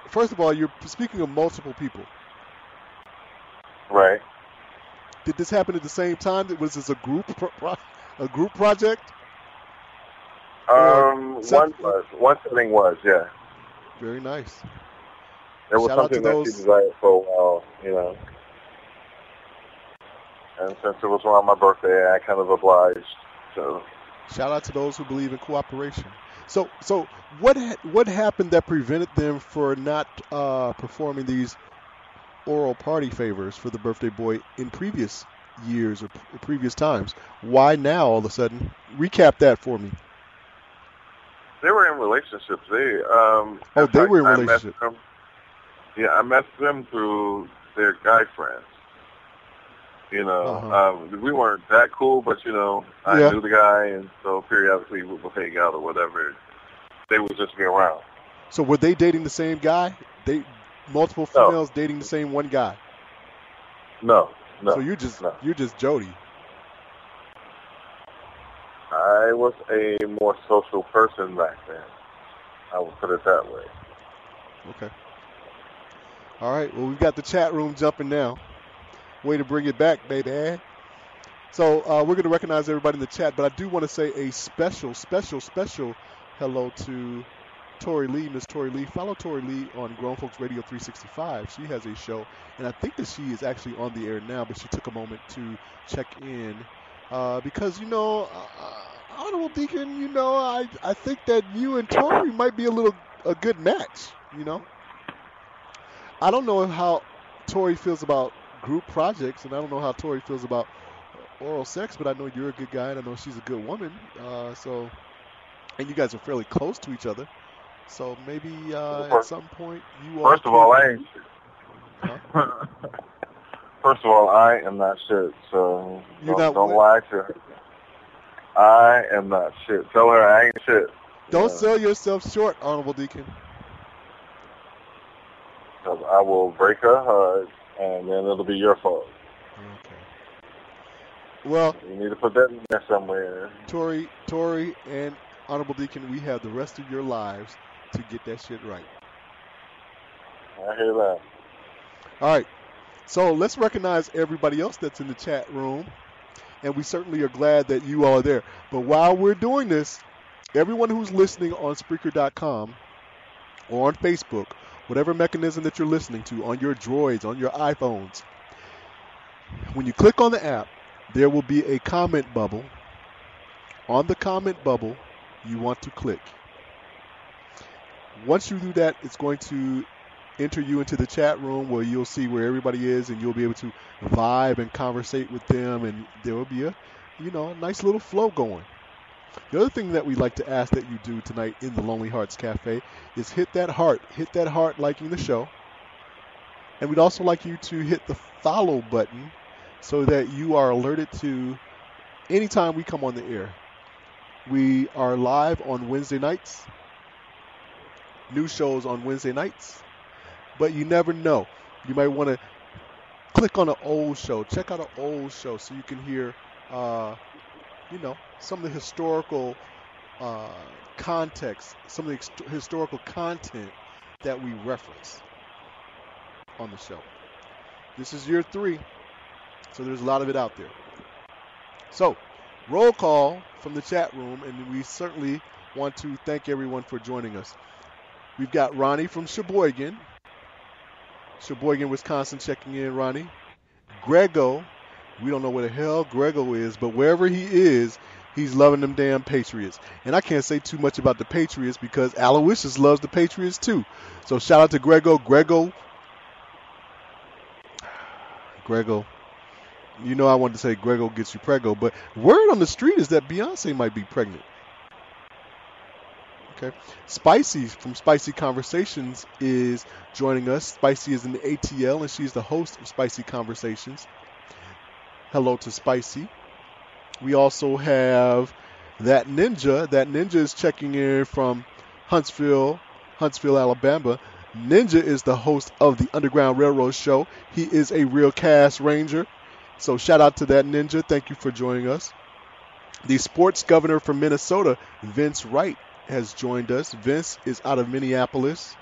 First of all, you're speaking of multiple people. Right. Did this happen at the same time? Was this a group project? One setting was, yeah. Very nice. It was something that she desired for a while, you know. And since it was around my birthday, I kind of obliged. So. Shout out to those who believe in cooperation. So what happened that prevented them for not performing these oral party favors for the birthday boy in previous years or previous times? Why now all of a sudden? Recap that for me. They were in relationships. They were in relationships. I met them through their guy friends. You know, we weren't that cool, but, you know, I knew the guy, and so periodically we would hang out or whatever. They would just be around. So were they dating the same guy? Multiple females dating the same one guy? No. So you're just Jody. I was a more social person back then. I would put it that way. Okay. All right. Well, we've got the chat room jumping now. Way to bring it back, baby. So we're going to recognize everybody in the chat, but I do want to say a special hello to Tori Lee, Miss Tori Lee. Follow Tori Lee on Grown Folks Radio 365. She has a show, and I think that she is actually on the air now, but she took a moment to check in because, you know, Honorable Deacon, you know, I think that you and Tori might be a good match, you know. I don't know how Tori feels about group projects, and I don't know how Tori feels about oral sex, but I know you're a good guy, and I know she's a good woman. And you guys are fairly close to each other. So maybe at some point you all. First of all, I ain't shit. First of all, I am not shit. So don't lie to her. I am not shit. Tell her I ain't shit. Don't sell yourself short, Honorable Deacon. Because I will break her heart, and then it'll be your fault. Okay. Well, you need to put that in there somewhere. Tori, and Honorable Deacon, we have the rest of your lives to get that shit right. I hear that. All right. So let's recognize everybody else that's in the chat room. And we certainly are glad that you all are there. But while we're doing this, everyone who's listening on Spreaker.com or on Facebook, whatever mechanism that you're listening to, on your Droids, on your iPhones, when you click on the app, there will be a comment bubble. On the comment bubble, you want to click. Once you do that, it's going to enter you into the chat room where you'll see where everybody is, and you'll be able to vibe and conversate with them, and there will be a nice little flow going. The other thing that we'd like to ask that you do tonight in the Lonely Hearts Cafe is hit that heart liking the show. And we'd also like you to hit the follow button so that you are alerted to anytime we come on the air. We are live on Wednesday nights, new shows on Wednesday nights, but you never know. You might want to click on an old show, check out an old show so you can hear, some of the historical context, some of the historical content that we reference on the show. This is year 3, so there's a lot of it out there. So, roll call from the chat room, and we certainly want to thank everyone for joining us. We've got Ronnie from Sheboygan, Wisconsin, checking in. Ronnie. Grego, we don't know where the hell Grego is, but wherever he is, he's loving them damn Patriots. And I can't say too much about the Patriots because Alowishus loves the Patriots too. So shout out to Grego. Grego, you know I wanted to say Grego gets you prego, but word on the street is that Beyonce might be pregnant. Okay. Spicy from Spicy Conversations is joining us. Spicy is in the ATL, and she's the host of Spicy Conversations. Hello to Spicy. We also have That Ninja. That Ninja is checking in from Huntsville, Alabama. Ninja is the host of the Underground Railroad Show. He is a real cast ranger. So shout out to That Ninja. Thank you for joining us. The sports governor from Minnesota, Vince Wright, has joined us. Vince is out of Minneapolis.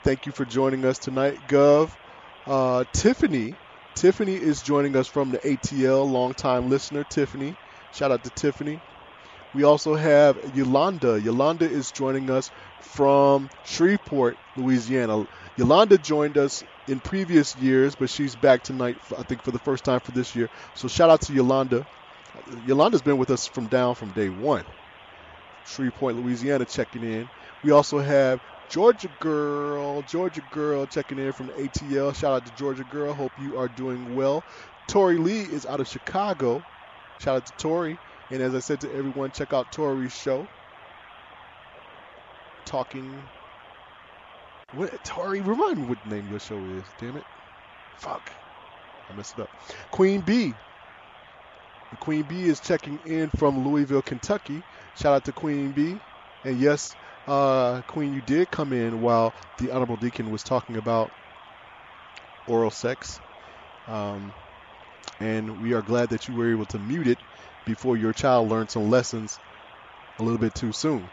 Thank you for joining us tonight, Gov. Tiffany is joining us from the ATL, longtime listener, Tiffany. Shout out to Tiffany. We also have Yolanda. Yolanda is joining us from Shreveport, Louisiana. Yolanda joined us in previous years, but she's back tonight, I think, for the first time for this year. So shout out to Yolanda. Yolanda's been with us from day one. Shreveport, Louisiana, checking in. We also have Georgia Girl checking in from the ATL. Shout out to Georgia Girl. Hope you are doing well. Tori Lee is out of Chicago. Shout out to Tori. And as I said to everyone, check out Tori's show. Tori, remind me what the name of your show is. Damn it. Fuck. I messed it up. Queen B. Queen B is checking in from Louisville, Kentucky. Shout out to Queen B. And yes, Queen, you did come in while the Honorable Deacon was talking about oral sex. And we are glad that you were able to mute it before your child learned some lessons a little bit too soon.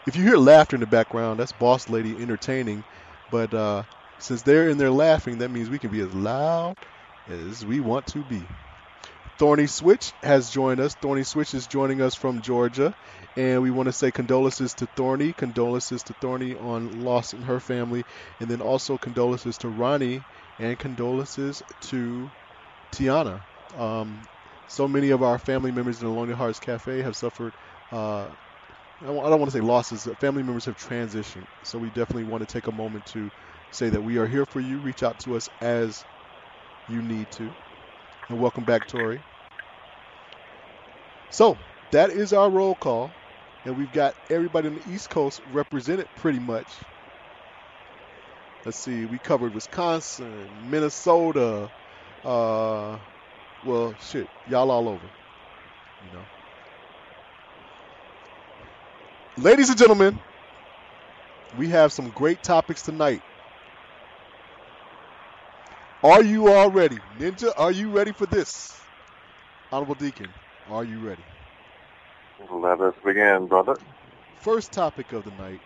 If you hear laughter in the background, that's Boss Lady entertaining. But since they're in there laughing, that means we can be as loud as we want to be. Thorny Switch has joined us. Thorny Switch is joining us from Georgia. And we want to say condolences to Thorny. Condolences to Thorny on loss in her family. And then also condolences to Ronnie. And condolences to Tiana. So many of our family members in the Lonely Hearts Cafe have suffered, I don't want to say losses. Family members have transitioned. So we definitely want to take a moment to say that we are here for you. Reach out to us as you need to. And welcome back, Tori. So that is our roll call. And we've got everybody on the East Coast represented pretty much. Let's see. We covered Wisconsin, Minnesota. Well, shit. Y'all all over. You know. Ladies and gentlemen, we have some great topics tonight. Are you all ready? Ninja, are you ready for this? Honorable Deacon, are you ready? Let us begin, brother. First topic of the night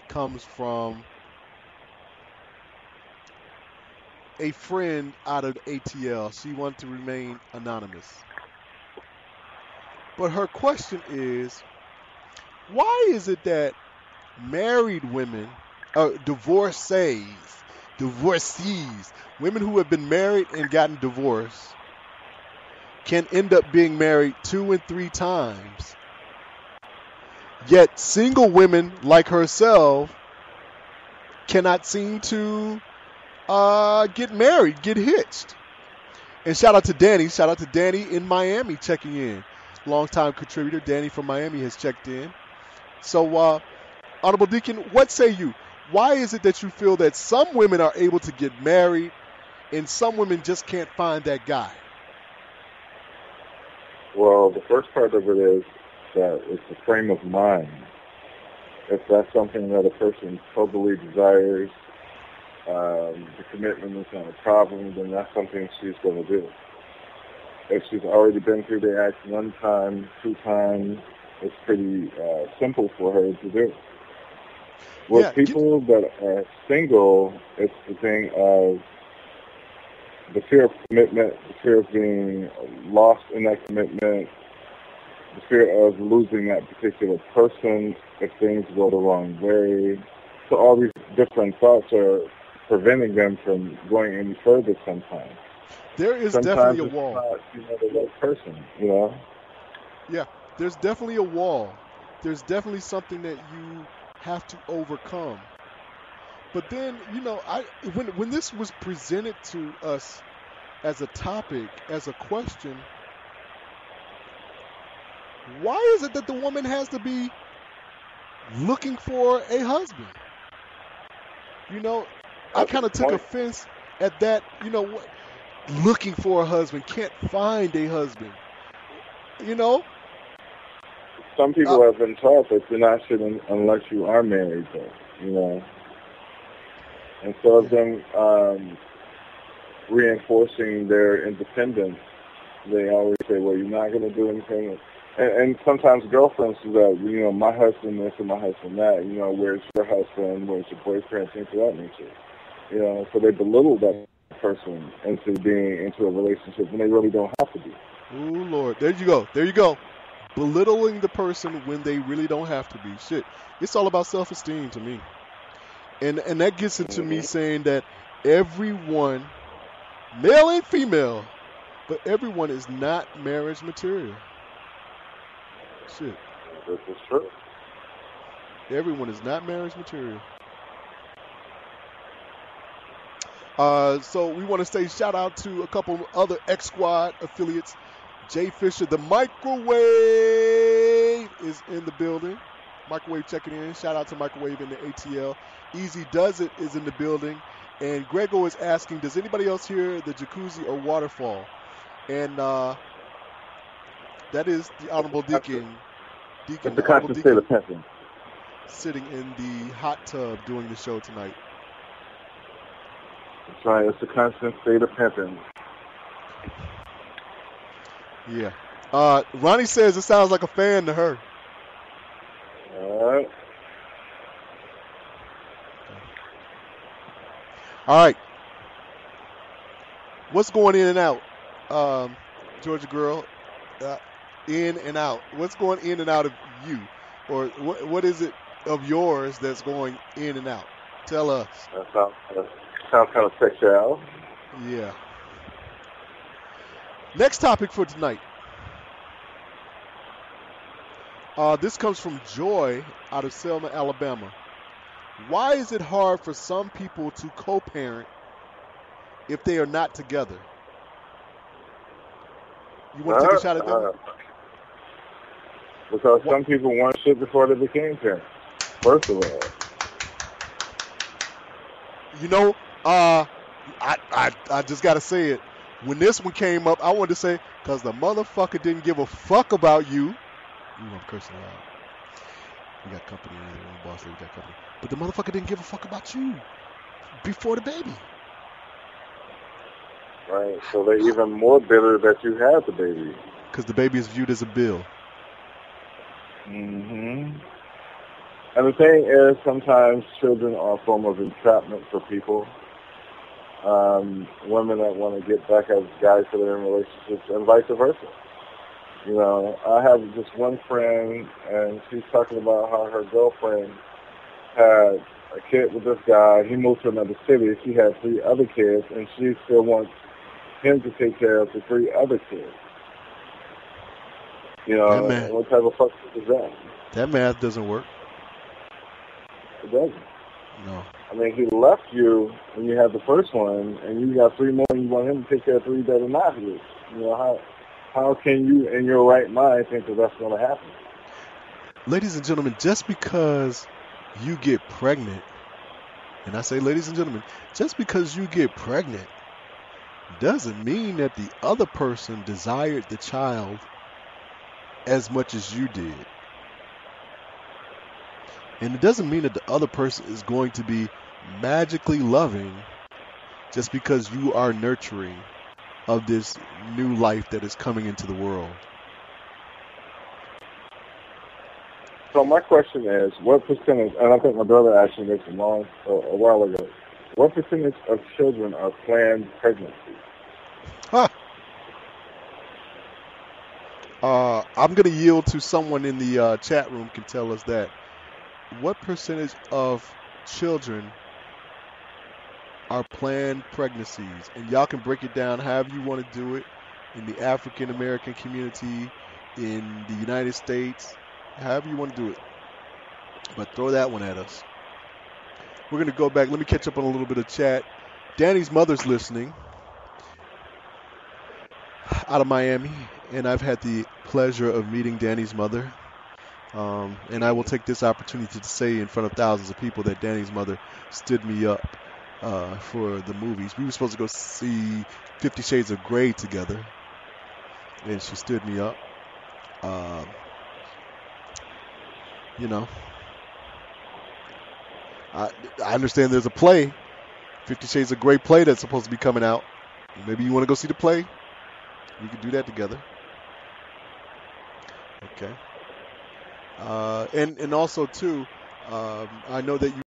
comes from a friend out of ATL. She wanted to remain anonymous. But her question is, why is it that married women, divorcees, women who have been married and gotten divorced, can end up being married 2 and 3 times, yet single women like herself cannot seem to get married, get hitched? And shout out to Danny in Miami checking in. Longtime contributor Danny from Miami has checked in. So, Honorable Deacon, what say you? Why is it that you feel that some women are able to get married and some women just can't find that guy? Well, the first part of it is that it's a frame of mind. If that's something that a person totally desires, the commitment is not a problem, then that's something she's going to do. If she's already been through the act 1 time, 2 times, it's pretty simple for her to do. With people that are single, it's the thing of the fear of commitment, the fear of being lost in that commitment, the fear of losing that particular person if things go the wrong way. So all these different thoughts are preventing them from going any further sometimes. There is sometimes definitely a wall. Not, the right person, you know? Yeah, there's definitely a wall. There's definitely something that you have to overcome. But then, when this was presented to us as a topic, as a question, why is it that the woman has to be looking for a husband? I kind of took offense at that, looking for a husband, can't find a husband, Some people have been taught that you're not sitting unless you are married, though, And so of them reinforcing their independence, they always say, well, you're not going to do anything And sometimes girlfriends do that. You know, my husband this and my husband that. You know, where's your husband? Where's your boyfriend? Things of that nature. You know, so they belittle that person into being into a relationship when they really don't have to be. Oh Lord, there you go. There you go. Belittling the person when they really don't have to be. Shit, it's all about self-esteem to me. And that gets into me saying that everyone, male and female, but everyone is not marriage material. Shit. This is true. Everyone is not marriage material. So we want to say shout out to a couple other X Squad affiliates. Jay Fisher, the Microwave, is in the building. Microwave checking in. Shout out to Microwave in the ATL. Easy Does It is in the building. And Grego is asking, does anybody else hear the jacuzzi or waterfall? And that is the Honorable Deacon. That's the constant state of pimping. Sitting in the hot tub doing the show tonight. That's right. It's the constant state of pimping. Yeah. Ronnie says it sounds like a fan to her. All right. All right. What's going in and out? Georgia girl, in and out. What's going in and out of you? Or what is it of yours that's going in and out? Tell us. That sounds kind of sexual. Yeah. Next topic for tonight. This comes from Joy out of Selma, Alabama. Why is it hard for some people to co-parent if they are not together? You want to take a shot at that? Because some people weren't shit before they became parents, first of all. You know, I just got to say it. When this one came up, I wanted to say, because the motherfucker didn't give a fuck about you. Ooh, I'm cursing loud. We got company in the room, boss. We got company. But the motherfucker didn't give a fuck about you before the baby. Right. So they're even more bitter that you had the baby. Because the baby is viewed as a bill. Mm-hmm. And the thing is, sometimes children are a form of entrapment for people. Women that want to get back at guys that are in relationships and vice versa. You know, I have just one friend, and she's talking about how her girlfriend had a kid with this guy. He moved to another city. She had 3 other kids, and she still wants him to take care of the 3 other kids. You know, what type of fuck is that? That math doesn't work. It doesn't. No. I mean, he left you when you had the first one, and you got 3 more, and you want him to take care of 3 that are not his. You know, how can you, in your right mind, think that that's going to happen? Ladies and gentlemen, just because you get pregnant, and I say ladies and gentlemen, just because you get pregnant doesn't mean that the other person desired the child as much as you did. And it doesn't mean that the other person is going to be magically loving just because you are nurturing of this new life that is coming into the world. So my question is, what percentage, and I think my brother actually made a while ago, what percentage of children are planned pregnancies? I'm going to yield to someone in the chat room can tell us that. What percentage of children are planned pregnancies? And y'all can break it down however you want to do it in the African American community, in the United States, however you want to do it. But throw that one at us. We're going to go back. Let me catch up on a little bit of chat. Danny's mother's listening out of Miami, and I've had the pleasure of meeting Danny's mother. And I will take this opportunity to say in front of thousands of people that Danny's mother stood me up for the movies. We were supposed to go see 50 Shades of Grey together, and she stood me up. You know, I understand there's a play, 50 Shades of Grey play that's supposed to be coming out. Maybe you want to go see the play? We could do that together. Okay. And also too, I know that you